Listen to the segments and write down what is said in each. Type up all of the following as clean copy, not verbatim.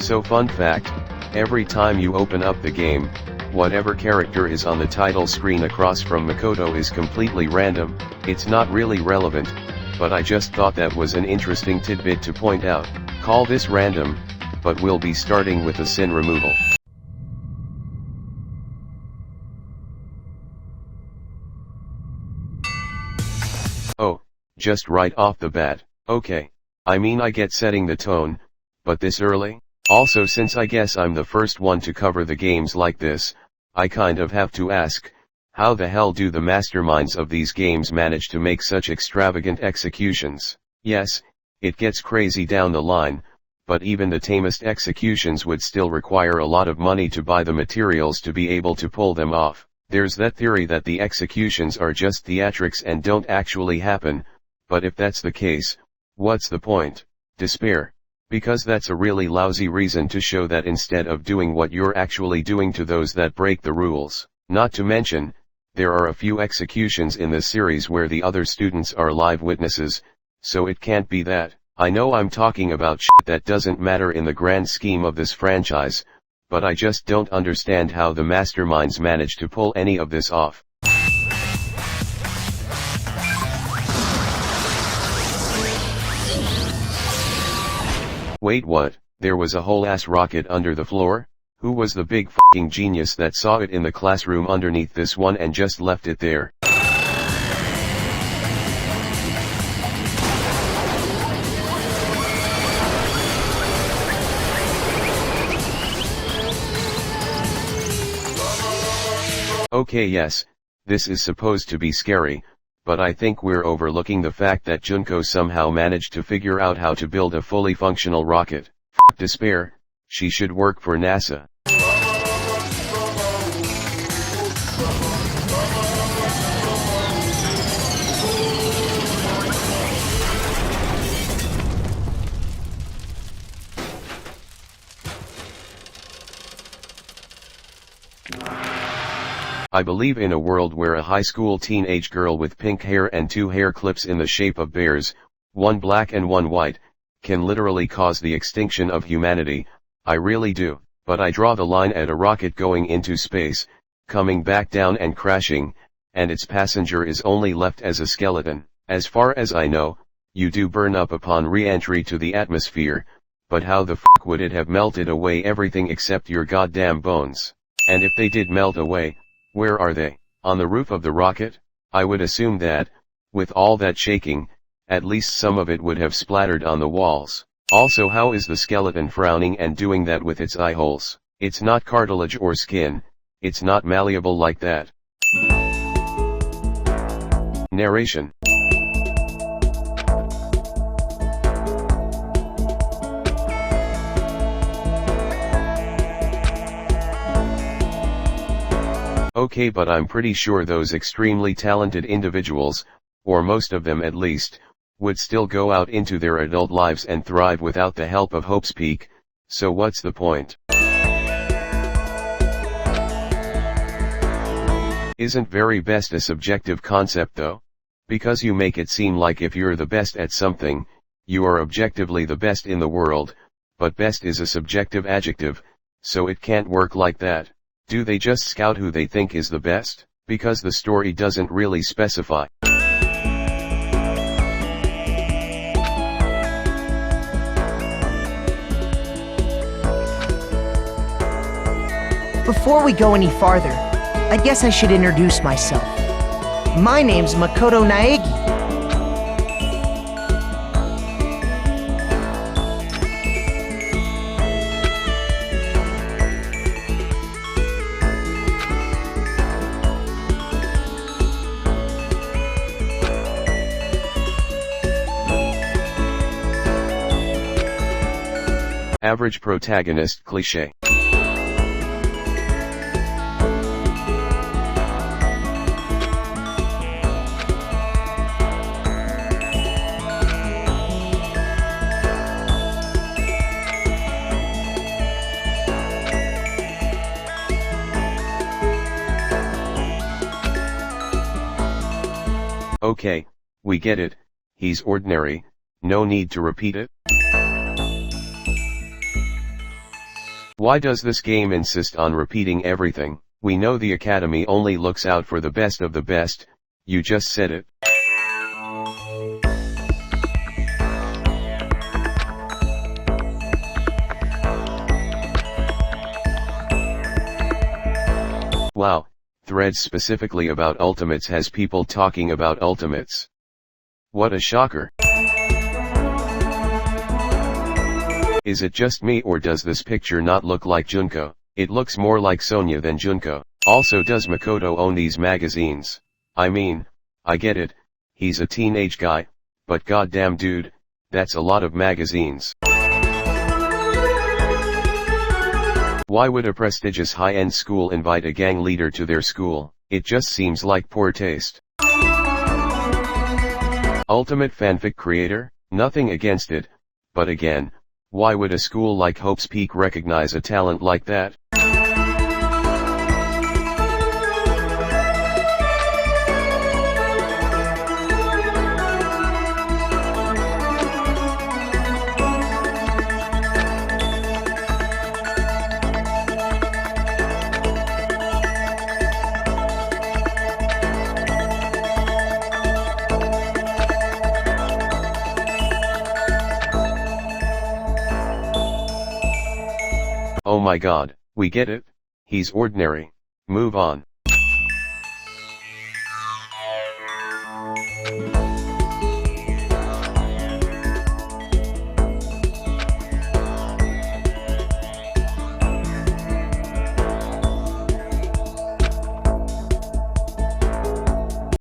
So fun fact, every time you open up the game, whatever character is on the title screen across from Makoto is completely random. It's not really relevant, but I just thought that was an interesting tidbit to point out. Call this random, but we'll be starting with the sin removal. Oh, just right off the bat, okay. I mean, I get setting the tone, but this early? Also, since I guess I'm the first one to cover the games like this, I kind of have to ask, how the hell do the masterminds of these games manage to make such extravagant executions? Yes, it gets crazy down the line, but even the tamest executions would still require a lot of money to buy the materials to be able to pull them off. There's that theory that the executions are just theatrics and don't actually happen, but if that's the case, what's the point? Despair. Because that's a really lousy reason to show that instead of doing what you're actually doing to those that break the rules. Not to mention, there are a few executions in this series where the other students are live witnesses, so it can't be that. I know I'm talking about shit that doesn't matter in the grand scheme of this franchise, but I just don't understand how the masterminds manage to pull any of this off. Wait, what? There was a whole ass rocket under the floor? Who was the big fucking genius that saw it in the classroom underneath this one and just left it there? Okay, yes, this is supposed to be scary, but I think we're overlooking the fact that Junko somehow managed to figure out how to build a fully functional rocket. F*** despair, she should work for NASA. I believe in a world where a high school teenage girl with pink hair and 2 hair clips in the shape of bears, one black and one white, can literally cause the extinction of humanity. I really do, but I draw the line at a rocket going into space, coming back down and crashing, and its passenger is only left as a skeleton. As far as I know, you do burn up upon re-entry to the atmosphere, but how the fuck would it have melted away everything except your goddamn bones? And if they did melt away, where are they? On the roof of the rocket? I would assume that, with all that shaking, at least some of it would have splattered on the walls. Also, how is the skeleton frowning and doing that with its eye holes? It's not cartilage or skin, it's not malleable like that. Narration. Okay, but I'm pretty sure those extremely talented individuals, or most of them at least, would still go out into their adult lives and thrive without the help of Hope's Peak, so what's the point? Isn't very best a subjective concept though? Because you make it seem like if you're the best at something, you are objectively the best in the world, but best is a subjective adjective, so it can't work like that. Do they just scout who they think is the best? Because the story doesn't really specify. Before we go any farther, I guess I should introduce myself. My name's Makoto Naegi. Average protagonist cliché. Okay, we get it, he's ordinary, no need to repeat it. Why does this game insist on repeating everything? We know the Academy only looks out for the best of the best, you just said it. Wow, threads specifically about ultimates has people talking about ultimates. What a shocker. Is it just me or does this picture not look like Junko? It looks more like Sonia than Junko. Also, does Makoto own these magazines? I mean, I get it, he's a teenage guy, but goddamn dude, that's a lot of magazines. Why would a prestigious high-end school invite a gang leader to their school? It just seems like poor taste. Ultimate fanfic creator? Nothing against it, but again, why would a school like Hope's Peak recognize a talent like that? Oh my god, we get it? He's ordinary. Move on.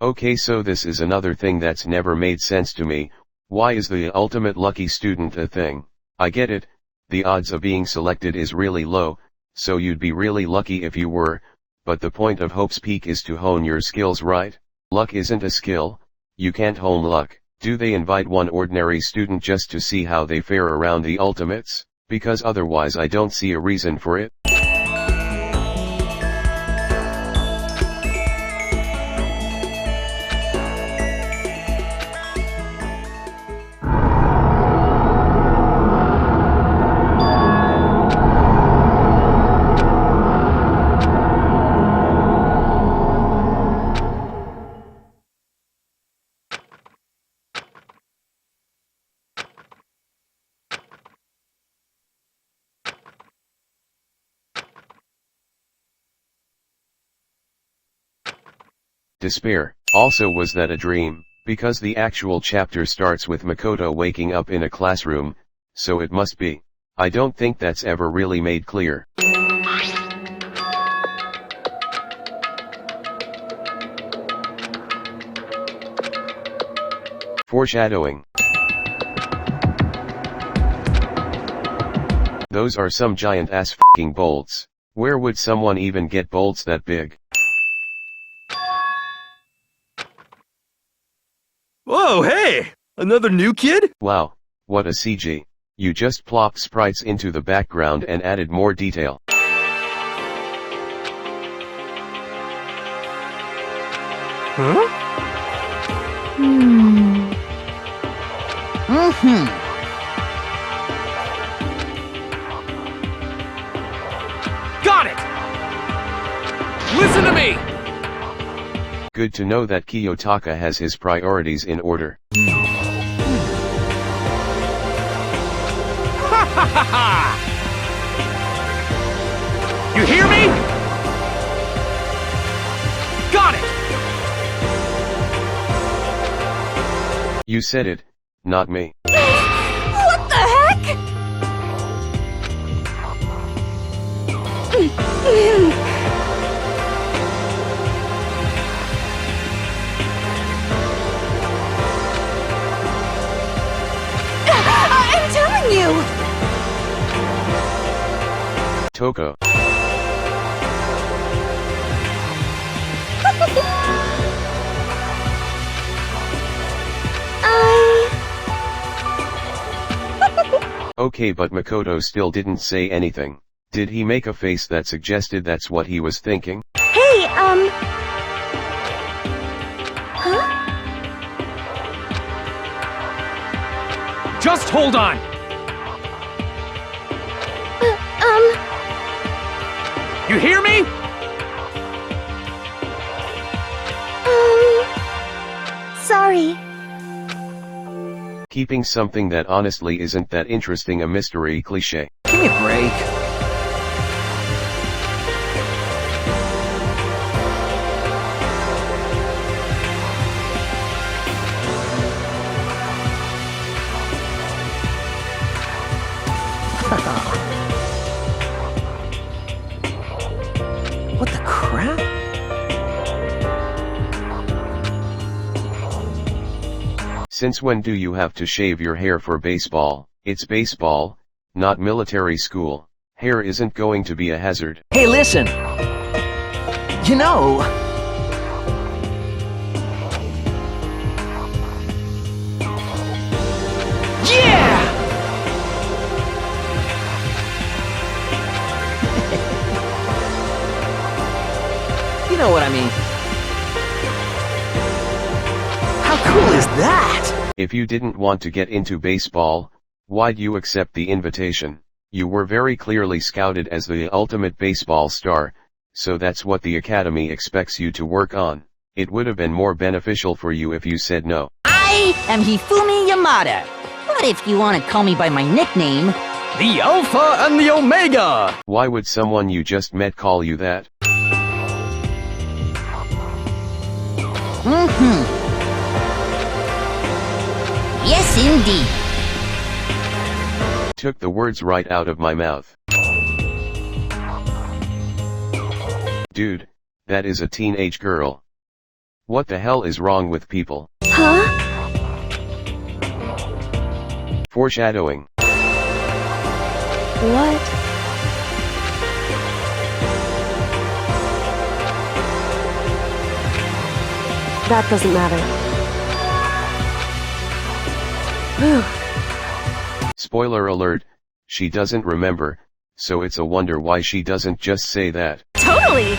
Okay, so this is another thing that's never made sense to me. Why is the ultimate lucky student a thing? I get it. The odds of being selected is really low, so you'd be really lucky if you were, but the point of Hope's Peak is to hone your skills, right? Luck isn't a skill, you can't hone luck. Do they invite one ordinary student just to see how they fare around the ultimates? Because otherwise I don't see a reason for it. Despair. Also, was that a dream? Because the actual chapter starts with Makoto waking up in a classroom, so it must be. I don't think that's ever really made clear. Foreshadowing. Those are some giant ass f***ing bolts. Where would someone even get bolts that big? Whoa, hey! Another new kid? Wow, what a CG. You just plopped sprites into the background and added more detail. Huh? Got it! Listen to me! Good to know that Kiyotaka has his priorities in order. Ha ha ha ha! You hear me? Got it! You said it, not me. What the heck? I'm telling you! Toko. Okay, but Makoto still didn't say anything. Did he make a face that suggested that's what he was thinking? Hey, huh? Just hold on! You hear me? Sorry. Keeping something that honestly isn't that interesting a mystery cliché. Give me a break. What the crap? Since when do you have to shave your hair for baseball? It's baseball, not military school. Hair isn't going to be a hazard. Hey, listen. You know... Yeah! You know what I mean. How cool is that? If you didn't want to get into baseball, why'd you accept the invitation? You were very clearly scouted as the ultimate baseball star, so that's what the academy expects you to work on. It would have been more beneficial for you if you said no. I am Hifumi Yamada. But if you want to call me by my nickname, The Alpha and the Omega! Why would someone you just met call you that? Yes, indeed. Took the words right out of my mouth. Dude, that is a teenage girl. What the hell is wrong with people? Huh? Foreshadowing. What? That doesn't matter. Spoiler alert, she doesn't remember, so it's a wonder why she doesn't just say that. Totally!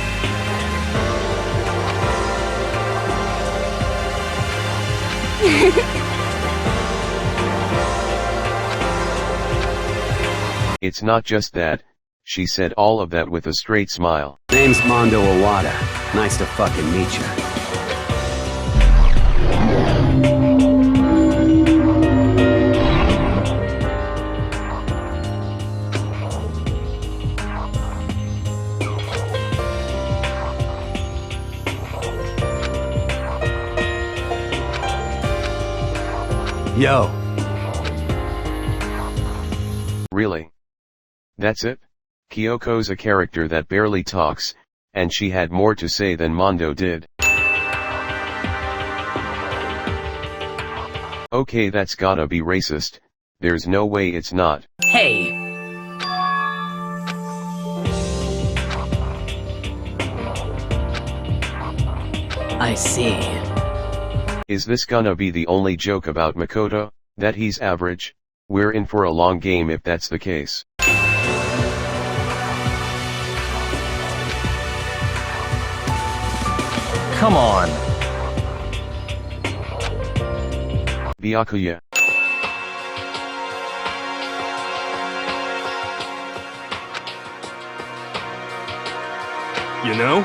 It's not just that, she said all of that with a straight smile. Name's Mondo Iwata. Nice to fucking meet you. Yo. Really? That's it? Kyoko's a character that barely talks, and she had more to say than Mondo did. Okay, that's gotta be racist. There's no way it's not. Hey. I see. Is this gonna be the only joke about Makoto, that he's average? We're in for a long game if that's the case. Come on. Byakuya. You know?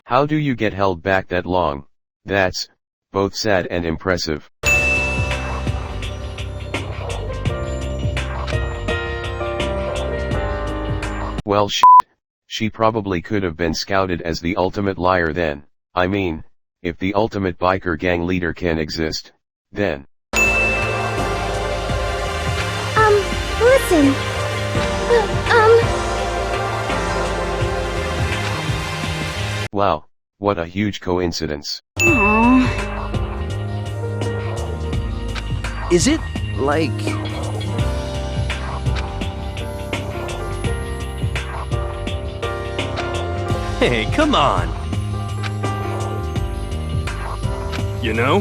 How do you get held back that long? That's both sad and impressive. Well shit. She probably could have been scouted as the ultimate liar then. I mean, if the ultimate biker gang leader can exist, then. Listen. Wow, what a huge coincidence. Aww. Is it, like... Hey, come on. You know?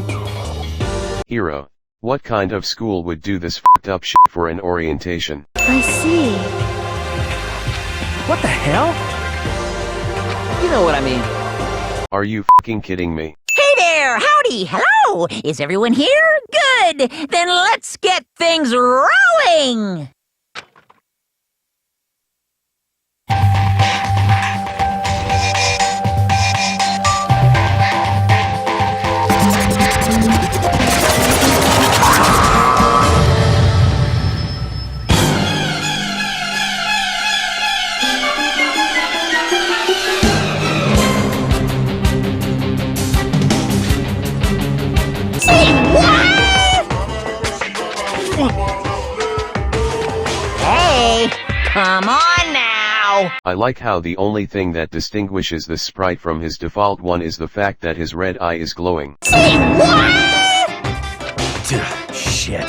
Hero, what kind of school would do this fucked up shit for an orientation? I see. What the hell? You know what I mean. Are you fucking kidding me? Hey there, howdy, hello. Is everyone here? Good. Then let's get things rolling. I like how the only thing that distinguishes this sprite from his default one is the fact that his red eye is glowing. Say what? Shit.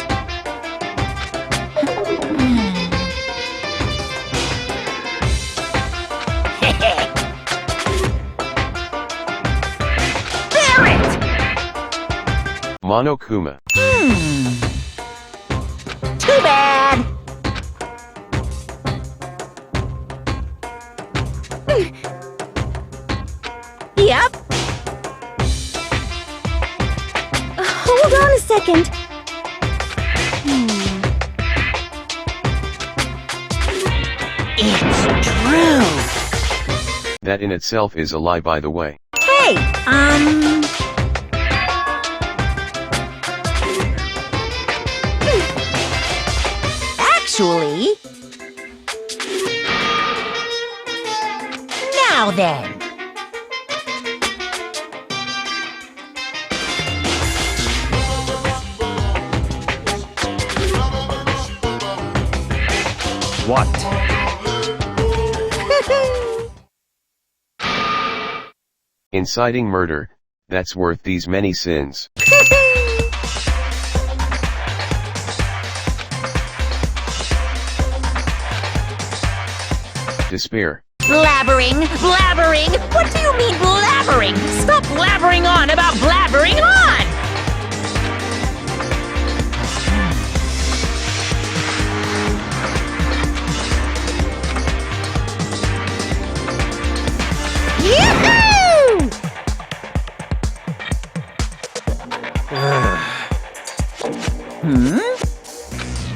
Monokuma. Too bad. Yep. Hold on a second. It's true. That in itself is a lie, by the way. Hey, actually, now then. What? Inciting murder, that's worth these many sins. Despair. Blabbering, blabbering. What do you mean blabbering? Stop blabbering on about blabbering on. Yoo-hoo!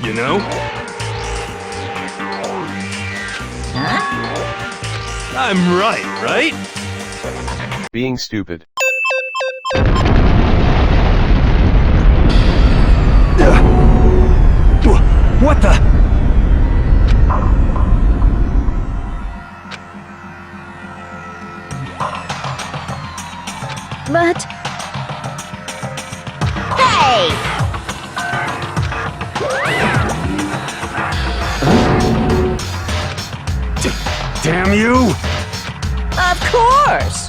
You know? Huh? I'm right? Being stupid. What the? But Hey! Damn you! Of course!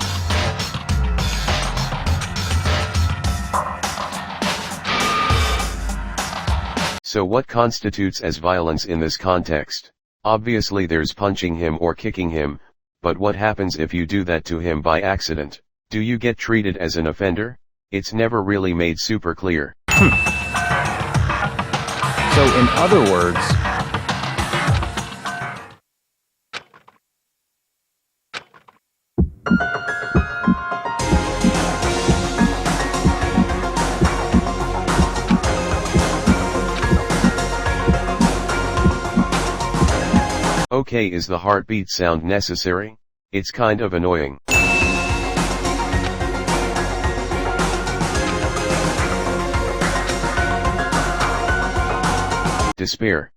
So what constitutes as violence in this context? Obviously there's punching him or kicking him, but what happens if you do that to him by accident? Do you get treated as an offender? It's never really made super clear. So in other words... Okay, is the heartbeat sound necessary? It's kind of annoying. Despair.